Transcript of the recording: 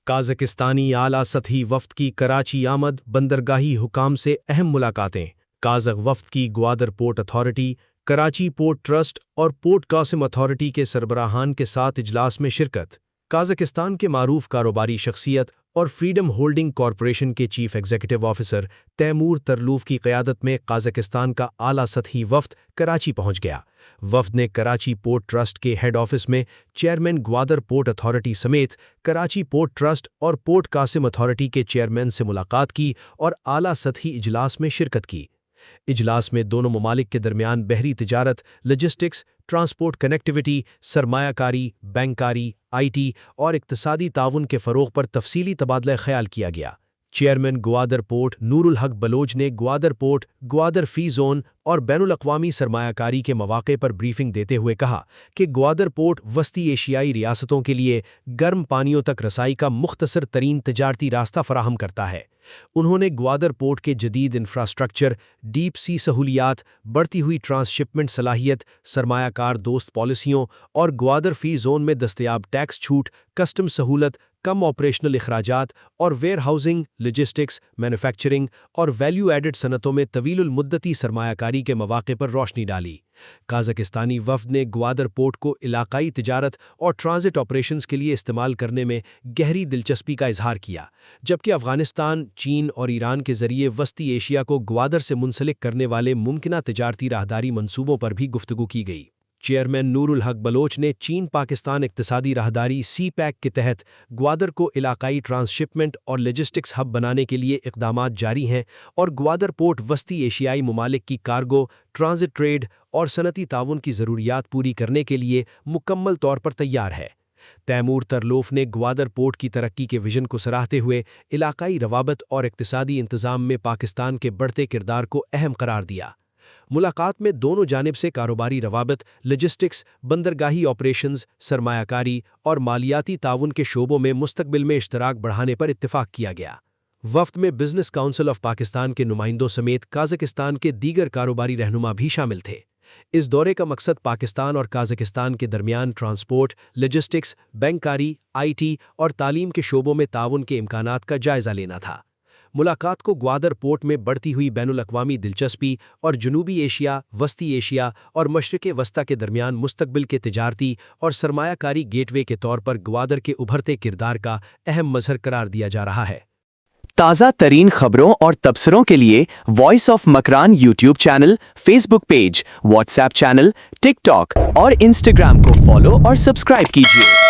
کازکستانی اعلیٰ سطحی وفد کی کراچی آمد، بندرگاہی حکام سے اہم ملاقاتیں۔ کازک وفد کی Gwadar port authority, Karachi port trust اور پورٹ قاسم اتھارٹی کے سربراہان کے ساتھ اجلاس میں شرکت۔ کازکستان کے معروف کاروباری شخصیت اور فریڈم ہولڈنگ کارپوریشن کے چیف ایگزیکٹو آفیسر تیمور ترلوف کی قیادت میں قازقستان کا اعلیٰ سطحی وفد کراچی پہنچ گیا۔ وفد نے کراچی پورٹ ٹرسٹ کے ہیڈ آفس میں چیئرمین گوادر پورٹ اتھارٹی سمیت کراچی پورٹ ٹرسٹ اور پورٹ قاسم اتھارٹی کے چیئرمین سے ملاقات کی اور اعلیٰ سطحی اجلاس میں شرکت کی۔ اجلاس میں دونوں ممالک کے درمیان بحری تجارت، لاجسٹکس، ٹرانسپورٹ کنیکٹیویٹی، سرمایہ کاری، بینکاری، آئی ٹی اور اقتصادی تعاون کے فروغ پر تفصیلی تبادلہ خیال کیا گیا۔ چیئرمین گوادر پورٹ نور الحق بلوچ نے Gwadar port, Gwadar free zone اور بین الاقوامی سرمایہ کاری کے مواقع پر بریفنگ دیتے ہوئے کہا کہ گوادر پورٹ وسطی ایشیائی ریاستوں کے لیے گرم پانیوں تک رسائی کا مختصر ترین تجارتی راستہ فراہم کرتا ہے۔ انہوں نے گوادر پورٹ کے جدید انفراسٹرکچر، ڈیپ سی سہولیات، بڑھتی ہوئی ٹرانس شپمنٹ صلاحیت، سرمایہ کار دوست پالیسیوں اور گوادر فری زون میں دستیاب ٹیکس چھوٹ، کسٹم سہولت، کم آپریشنل اخراجات اور ویئر ہاؤسنگ، لاجسٹکس، مینوفیکچرنگ اور ویلیو ایڈڈ صنعتوں میں طویل المدتی سرمایہ کاری کے مواقع پر روشنی ڈالی۔ قازقستانی وفد نے گوادر پورٹ کو علاقائی تجارت اور ٹرانزٹ آپریشنز کے لیے استعمال کرنے میں گہری دلچسپی کا اظہار کیا، جبکہ افغانستان، چین اور ایران کے ذریعے وسطی ایشیا کو گوادر سے منسلک کرنے والے ممکنہ تجارتی راہداری منصوبوں پر بھی گفتگو کی گئی۔ چیئرمین نور الحق بلوچ نے چین پاکستان اقتصادی راہداری سی پیک کے تحت گوادر کو علاقائی ٹرانس شپمنٹ اور لاجسٹکس ہب بنانے کے لیے اقدامات جاری ہیں اور گوادر پورٹ وسطی ایشیائی ممالک کی کارگو، ٹرانزٹ ٹریڈ اور صنعتی تعاون کی ضروریات پوری کرنے کے لیے مکمل طور پر تیار ہے۔ تیمور ترلوف نے گوادر پورٹ کی ترقی کے ویژن کو سراہتے ہوئے علاقائی روابط اور اقتصادی انتظام میں پاکستان کے بڑھتے کردار کو اہم قرار دیا۔ ملاقات میں دونوں جانب سے کاروباری روابط، لاجسٹکس، بندرگاہی آپریشنز، سرمایہ کاری اور مالیاتی تعاون کے شعبوں میں مستقبل میں اشتراک بڑھانے پر اتفاق کیا گیا۔ وفد میں بزنس کونسل آف پاکستان کے نمائندوں سمیت قازقستان کے دیگر کاروباری رہنما بھی شامل تھے۔ اس دورے کا مقصد پاکستان اور قازقستان کے درمیان ٹرانسپورٹ، لاجسٹکس، بینکاری، آئی ٹی اور تعلیم کے شعبوں میں تعاون کے امکانات کا جائزہ لینا تھا۔ ملاقات کو گوادر پورٹ میں بڑھتی ہوئی بین الاقوامی دلچسپی اور جنوبی ایشیا، وسطی ایشیا اور مشرق وسطیٰ کے درمیان مستقبل کے تجارتی اور سرمایہ کاری گیٹ وے کے طور پر گوادر کے ابھرتے کردار کا اہم مظہر قرار دیا جا رہا ہے۔ تازہ ترین خبروں اور تبصروں کے لیے voice of Makran YouTube channel, Facebook page, WhatsApp channel, TikTok اور انسٹاگرام کو فالو اور سبسکرائب کیجیے۔